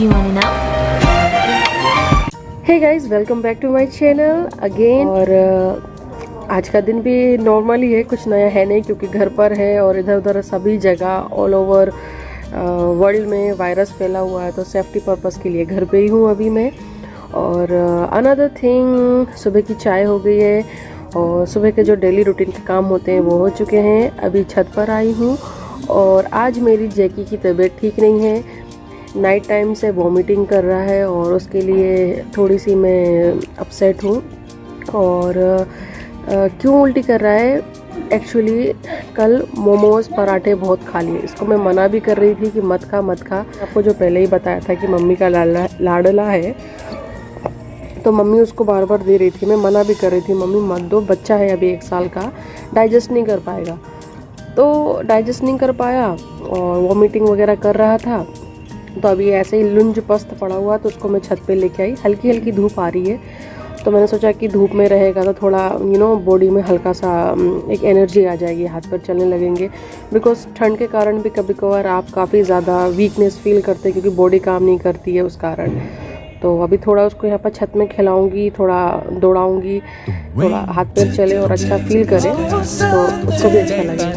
Do you want to know? Hey guys, welcome back to my channel again. और आज का दिन भी नॉर्मल ही है, कुछ नया है नहीं क्योंकि घर पर है और इधर उधर सभी जगह ऑल ओवर वर्ल्ड में वायरस फैला हुआ है, तो सेफ्टी पर्पस के लिए घर पे ही हूँ अभी मैं। और अनदर थिंग, सुबह की चाय हो गई है और सुबह के जो डेली रूटीन के काम होते हैं वो हो चुके हैं। अभी छत पर आई हूँ और आज मेरी जैकी की तबीयत ठीक नहीं है, नाइट टाइम से वॉमिटिंग कर रहा है और उसके लिए थोड़ी सी मैं अपसेट हूँ। और क्यों उल्टी कर रहा है, एक्चुअली कल मोमोज पराठे बहुत खा लिए। इसको मैं मना भी कर रही थी कि मत खा मत खा। आपको जो पहले ही बताया था कि मम्मी का लाडला है, तो मम्मी उसको बार बार दे रही थी। मैं मना भी कर रही थी, मम्मी मत दो, बच्चा है अभी 1 साल का, डाइजेस्ट नहीं कर पाएगा। तो डाइजेस्ट नहीं कर पाया और वॉमिटिंग वगैरह कर रहा था, तो अभी ऐसे ही लुंज पस्त पड़ा हुआ, तो उसको मैं छत पे लेके आई। हल्की हल्की धूप आ रही है, तो मैंने सोचा कि धूप में रहेगा तो थोड़ा बॉडी में हल्का सा एक एनर्जी आ जाएगी, हाथ पर चलने लगेंगे। बिकॉज ठंड के कारण भी कभी कभार आप काफ़ी ज़्यादा वीकनेस फील करते हैं क्योंकि बॉडी काम नहीं करती है उस कारण। तो अभी थोड़ा उसको यहाँ पर छत में खिलाऊंगी, थोड़ा दौड़ाऊंगी, थोड़ा हाथ पैर चले और अच्छा फील करे, तो उसको भी अच्छा लगेगा।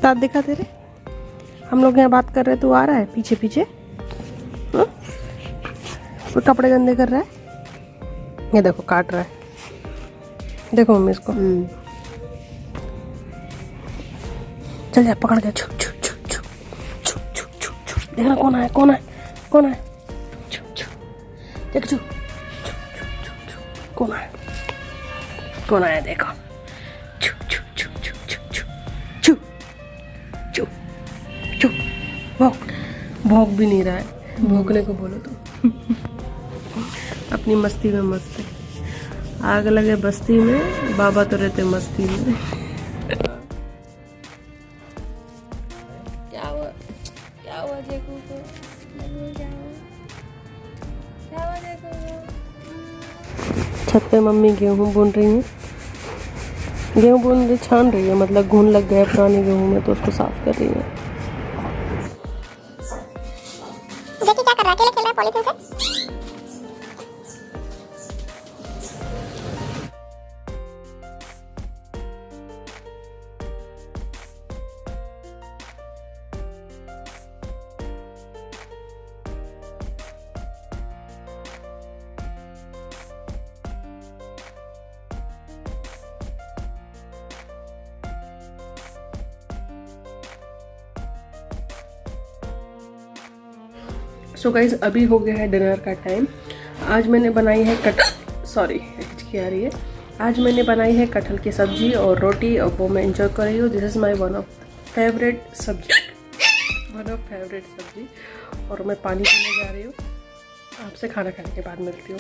दांत दिखा तेरे, हम लोग यहाँ बात कर रहे, तू आ रहा है पीछे पीछे, वो कपड़े गंदे कर रहा है। ये देखो काट रहा है, देखो मम्मी इसको। चल जा, पकड़ के छू छू छू छू छू छू छू छू, देखना कौन है कौन है कौन है, छू छू देख छू छू छू छू छू, कौन है कौन आया देखो, छू छू छू छू छू छू छू छू, भौंक भी नहीं रहा है, भौंकने को बोलो तो अपनी मस्ती में मस्त है। आग लगे बस्ती में, बाबा तो रहते मस्ती में। क्या हुआ जेकू को, क्या हुआ जेकू को। छत पे मम्मी गेहूँ बुन रही है, गेहूँ बुन रही, छान रही है, मतलब घुन लग गया पुराने गेहूँ में, तो उसको साफ कर रही है। जेकी क्या कर रहा है, अकेले खेल रहा है पॉलीथिन से। सो गाइज अभी हो गया है डिनर का टाइम। आज मैंने बनाई है हिचकी आ रही है। आज मैंने बनाई है कटहल की सब्जी और रोटी, और वो मैं एंजॉय कर रही हूँ। This is my one of favourite सब्जी और मैं पानी पीने जा रही हूँ। आपसे खाना खाने के बाद मिलती हूँ।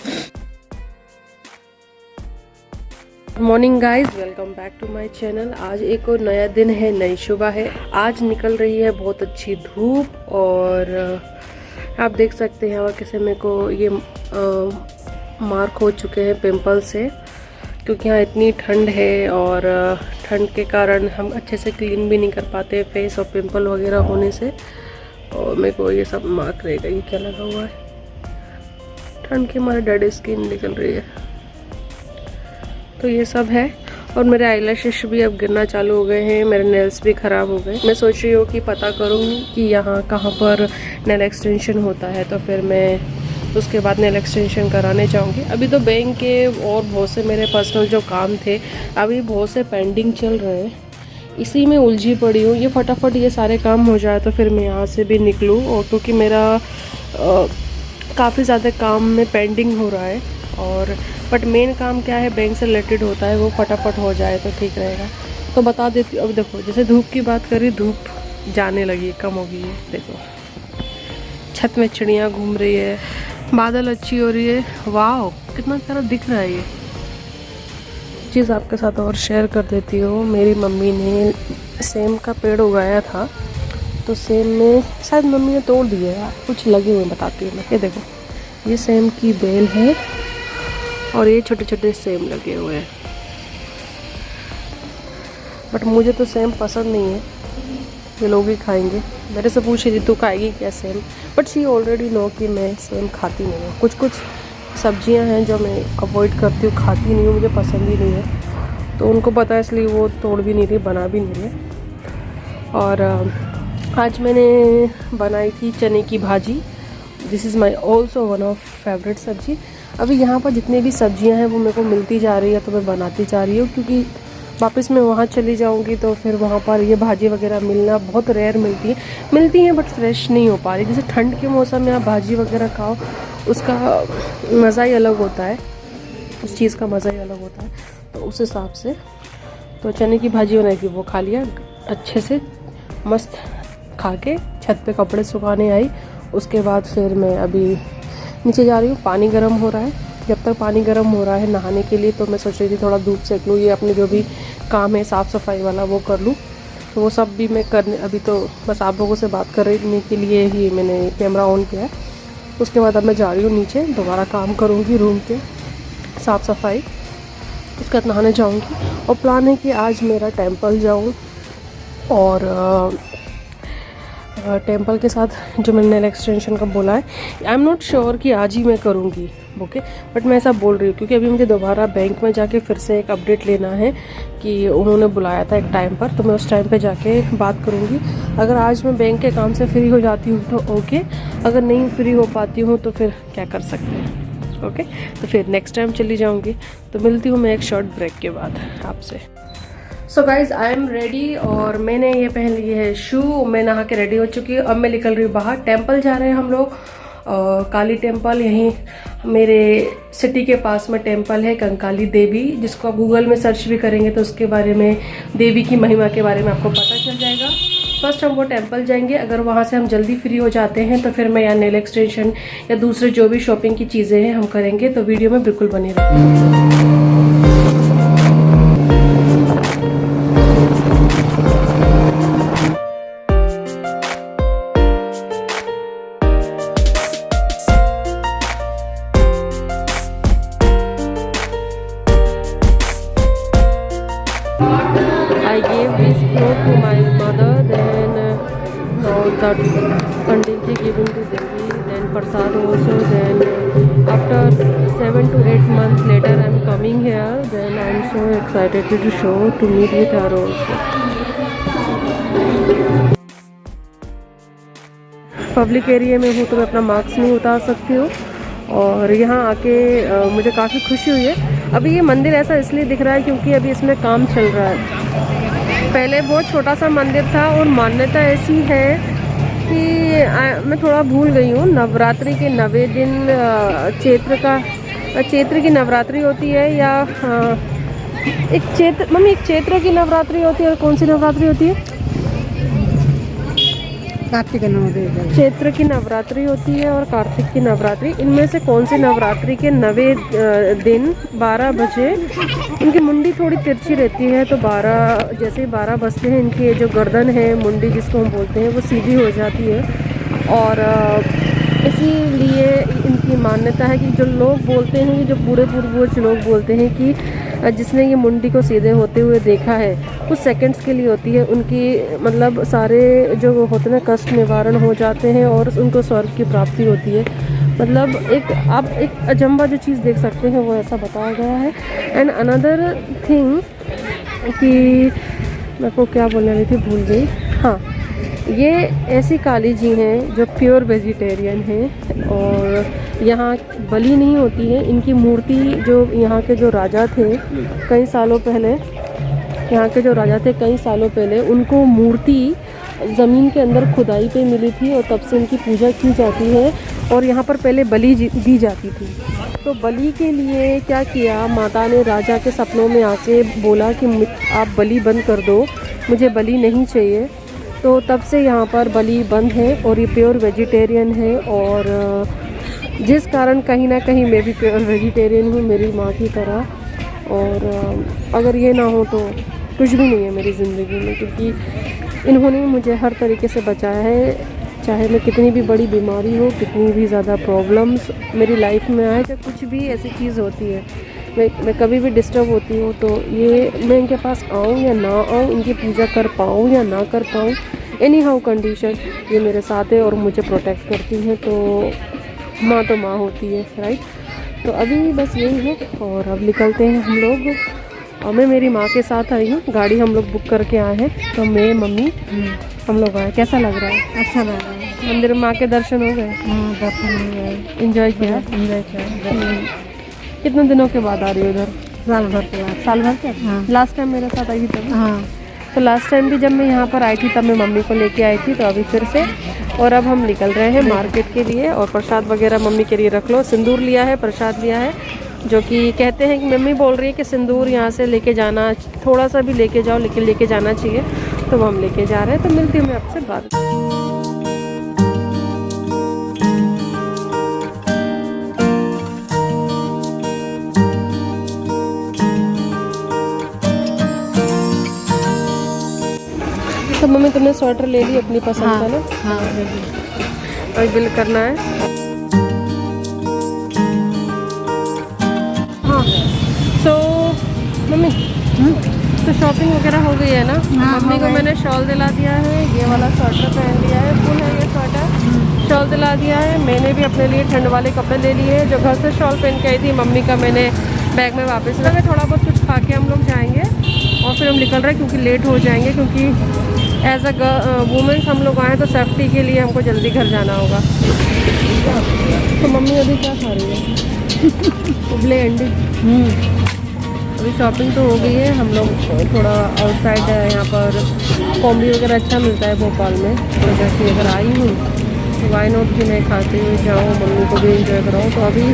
Morning guys, welcome back to my channel. आज एक और नया दिन है, नई सुबह है। आज निकल रही है बहुत अच्छी धूप और आप देख सकते हैं और किसी में को ये मार्क हो चुके हैं पिंपल से, क्योंकि यहाँ इतनी ठंड है और ठंड के कारण हम अच्छे से क्लीन भी नहीं कर पाते फेस, और पिंपल वगैरह होने से और मेरे को ये सब मार्क रहेगा। ये क्या लगा हुआ है? ठंड के हमारे डेड स्किन निकल रही है, तो ये सब है। और मेरे आईलैशेस भी अब गिरना चालू हो गए हैं, मेरे नेल्स भी ख़राब हो गए। मैं सोच रही हूँ कि पता करूँ कि यहाँ कहाँ पर नेल एक्सटेंशन होता है, तो फिर मैं उसके बाद नेल एक्सटेंशन कराने जाऊँगी। अभी तो बैंक के और बहुत से मेरे पर्सनल जो काम थे अभी बहुत से पेंडिंग चल रहे हैं, इसी में उलझी पड़ी हूँ। ये फटाफट ये सारे काम हो जाए तो फिर मैं यहाँ से भी निकलूँ, और क्योंकि मेरा काफ़ी ज़्यादा काम में पेंडिंग हो रहा है। और बट मेन काम क्या है, बैंक से रिलेटेड होता है, वो फटाफट हो जाए तो ठीक रहेगा। तो बता देती हूँ। अब देखो, जैसे धूप की बात करी, धूप जाने लगी, कम हो गई है। देखो छत में चिड़ियाँ घूम रही है, बादल अच्छी हो रही है। वाह, कितना प्यारा दिख रहा है। ये चीज़ आपके साथ और शेयर कर देती हूँ। मेरी मम्मी ने सेम का पेड़ उगाया था, तो सेम में शायद मम्मी ने तोड़ दिया है, कुछ लगे हुए बताती हूँ मैं। ये देखो, ये सेम की बेल है और ये छोटे छोटे सेम लगे हुए हैं। बट मुझे तो सेम पसंद नहीं है, ये लोग ही खाएंगे। मेरे से पूछ रही थी तू खाएगी क्या same, but she already know कि मैं सेम खाती नहीं हूँ। कुछ कुछ सब्जियां हैं जो मैं अवॉइड करती हूँ, खाती नहीं हूँ, मुझे पसंद ही नहीं है। तो उनको पता है, इसलिए वो तोड़ भी नहीं रही, बना भी नहीं रही। और आज मैंने बनाई थी चने की भाजी। This is my also one of favourite सब्जी। अभी यहाँ पर जितनी भी सब्जियां हैं वो मेरे को मिलती जा रही है, तो मैं बनाती जा रही हूँ, क्योंकि वापस मैं वहाँ चली जाऊँगी तो फिर वहाँ पर ये भाजी वगैरह मिलना बहुत रेयर मिलती हैं बट फ्रेश नहीं हो पा रही। जैसे ठंड के मौसम में आप भाजी वगैरह खाओ, उसका मज़ा ही अलग होता है, उस चीज़ का मज़ा ही अलग होता है। तो उस हिसाब से तो चने की भाजी बनाई थी, वो खा लिया अच्छे से, मस्त खा के छत पे कपड़े सुखाने आई। उसके बाद फिर मैं अभी नीचे जा रही हूँ। पानी गर्म हो रहा है, जब तक पानी गर्म हो रहा है नहाने के लिए, तो मैं सोच रही थी थोड़ा धूप सेक लूँ, ये अपने जो भी काम है साफ़ सफाई वाला वो कर लूँ। तो वो सब भी मैं करने, अभी तो बस आप लोगों से बात करने के लिए ही मैंने कैमरा ऑन किया है। उसके बाद अब मैं जा रही हूँ नीचे, दोबारा काम करूँगी रूम के साफ़ सफाई, उसके बाद नहाने जाऊँगी। और प्लान है कि आज मेरा टेम्पल जाऊँ, और टेम्पल के साथ जो मैंने नेल एक्सटेंशन का बोला है, आई एम नॉट श्योर कि आज ही मैं करूँगी, ओके। बट मैं ऐसा बोल रही हूँ क्योंकि अभी मुझे दोबारा बैंक में जाके फिर से एक अपडेट लेना है कि उन्होंने बुलाया था एक टाइम पर, तो मैं उस टाइम पे जाके बात करूँगी। अगर आज मैं बैंक के काम से फ्री हो जाती हूँ तो ओके, अगर नहीं फ्री हो पाती हूँ तो फिर क्या कर सकते हैं, ओके। तो फिर नेक्स्ट टाइम चली जाऊँगी। तो मिलती हूँ मैं एक शॉर्ट ब्रेक के बाद आपसे। So guys, I am ready और मैंने ये पहन ली है शू। मैं नहा के रेडी हो चुकी हूँ। अब मैं निकल रही हूँ बाहर। टेम्पल जा रहे हैं हम लोग, काली टेम्पल। यहीं मेरे सिटी के पास में टेम्पल है, कंकाली देवी, जिसको आप गूगल में सर्च भी करेंगे तो उसके बारे में, देवी की महिमा के बारे में आपको पता चल जाएगा। फर्स्ट हम वो टेम्पल जाएंगे। अगर वहाँ से हम जल्दी फ्री हो जाते हैं तो फिर मैं यहाँ नेल एक्सटेंशन या दूसरे जो भी शॉपिंग की चीज़ें हैं हम करेंगे। तो वीडियो में बिल्कुल बने रहिए। I gave this cloth to my mother, then now that Pandit ji giving to Devi, then Prasad also, then after 7 to 8 months later I am coming here, then I am so excited to show, to meet with her also. Public area में हूँ तो मैं अपना marks नहीं उतार सकती हूँ, और यहाँ आके मुझे काफ़ी खुशी हुई है। अभी ये मंदिर ऐसा इसलिए दिख रहा है क्योंकि अभी इसमें काम चल रहा है। पहले बहुत छोटा सा मंदिर था और मान्यता ऐसी है कि मैं थोड़ा भूल गई हूँ। नवरात्रि के 9वें दिन चैत्र की नवरात्रि होती है या एक चैत्र की नवरात्रि होती है और कौन सी नवरात्रि होती है? कार्तिक नवरात्रि। चैत्र की नवरात्रि होती है और कार्तिक की नवरात्रि। इनमें से कौन सी नवरात्रि के 9वें दिन 12 बजे इनकी मुंडी थोड़ी तिरछी रहती है, तो 12 जैसे 12 बजते हैं इनकी जो गर्दन है, मुंडी जिसको हम बोलते हैं, वो सीधी हो जाती है। और इसीलिए इनकी मान्यता है कि जो लोग बोलते हैं, जो बूढ़े पूर्वज लोग बोलते हैं कि जिसने ये मुंडी को सीधे होते हुए देखा है, कुछ सेकंड्स के लिए होती है, उनकी मतलब सारे जो होते हैं ना कष्ट निवारण हो जाते हैं और उनको स्वर्ग की प्राप्ति होती है। मतलब आप एक अजंबा जो चीज़ देख सकते हैं वो ऐसा बताया गया है। एंड अनदर थिंग कि मैं को क्या बोलने वाली थी भूल गई। हाँ, ये ऐसी काली जी हैं जो प्योर वेजिटेरियन हैं और यहाँ बलि नहीं होती है। इनकी मूर्ति जो यहाँ के जो राजा थे कई सालों पहले, उनको मूर्ति ज़मीन के अंदर खुदाई पे मिली थी और तब से इनकी पूजा की जाती है और यहाँ पर पहले बलि दी जाती थी। तो बलि के लिए क्या किया, माता ने राजा के सपनों में आके बोला कि आप बलि बंद कर दो, मुझे बलि नहीं चाहिए। तो तब से यहाँ पर बलि बंद है और ये प्योर वेजिटेरियन है। और जिस कारण कहीं ना कहीं मैं भी प्योर वेजिटेरियन हूँ मेरी माँ की तरह। और अगर ये ना हो तो कुछ भी नहीं है मेरी ज़िंदगी में, क्योंकि इन्होंने मुझे हर तरीके से बचाया है। चाहे मैं कितनी भी बड़ी बीमारी हो, कितनी भी ज़्यादा प्रॉब्लम्स मेरी लाइफ में आए, चाहे कुछ भी ऐसी चीज़ होती है, मैं कभी भी डिस्टर्ब होती हूँ तो ये मैं इनके पास आऊँ या ना आऊँ, इनकी पूजा कर पाऊँ या ना कर पाऊँ, एनी हाउ कंडीशन ये मेरे साथ है और मुझे प्रोटेक्ट करती हैं। तो माँ तो माँ होती है, राइट। तो अभी बस यही है और अब निकलते हैं हम लोग। और मैं मेरी माँ के साथ आई हूँ, गाड़ी हम लोग बुक करके आए हैं, तो मैं मम्मी हम लोग आए। कैसा लग रहा है? अच्छा लग रहा है। मंदिर में माँ के दर्शन हो गए? हाँ, दर्शन हो गए। एंजॉय किया? एंजॉय किया। कितने दिनों के बाद आ रही हो इधर? साल भर के बाद। साल भर के? हाँ। लास्ट टाइम मेरे साथ आई थी तब? हाँ। तो लास्ट टाइम भी जब मैं यहाँ पर आई थी तब मैं मम्मी को लेके आई थी, तो अभी फिर से। और अब हम निकल रहे हैं मार्केट के लिए और प्रसाद वगैरह मम्मी के लिए रख लो। सिंदूर लिया है, प्रसाद लिया है, जो कि कहते हैं कि मम्मी बोल रही है कि सिंदूर यहाँ से लेके जाना, थोड़ा सा भी लेके जाओ लेकिन लेके जाना चाहिए, तो हम लेके जा रहे हैं। तो मिलती हूँ मैं आपसे बाद। तो मम्मी तुमने स्वेटर ले ली अपनी पसंद का ना? हाँ। और बिल करना है। हाँ, सो मम्मी तो शॉपिंग वगैरह हो गई है ना? हाँ, मम्मी हो को गई। मैंने शॉल दिला दिया है, ये वाला स्वेटर पहन लिया है, फुल है ये स्वेटर, शॉल दिला दिया है। मैंने भी अपने लिए ठंड वाले कपड़े ले लिए हैं। जो घर से शॉल पहन के आई थी मम्मी का मैंने बैग में वापस रखा है। थोड़ा बहुत कुछ खा के हम लोग जाएंगे और फिर हम निकल रहे हैं क्योंकि लेट हो जाएंगे, क्योंकि एज अ वुमेन्स हम लोग आए तो सेफ्टी के लिए हमको जल्दी घर जाना होगा। तो मम्मी अभी क्या खा रही है? उबले अंडे। अभी शॉपिंग तो हो गई है, हम लोग थोड़ा आउटसाइड यहाँ पर कॉम्बी वगैरह अच्छा मिलता है भोपाल में, तो जैसे अगर आई हूँ तो वाई नॉट भी मैं खाती हुई जाऊँ, मम्मी को भी इंजॉय कराऊँ। तो अभी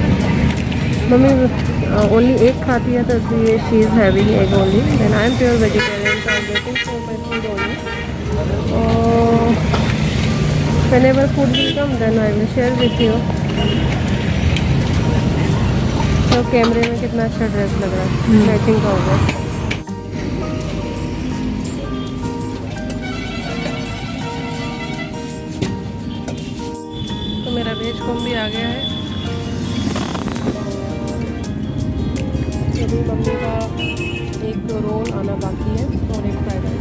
मम्मी ओनली एक खाती है, तो इसलिए she is having egg only, then I am pure vegetarian, so I'm waiting for my food only. Whenever food will come, then I will share with you. तो कैमरे में कितना अच्छा ड्रेस लग रहा है, मैचिंग का होगा। तो मेरा वेज कॉम्बी आ गया है। अभी मम्मी का एक रोल आना बाकी है और एक फ्राइड राइस।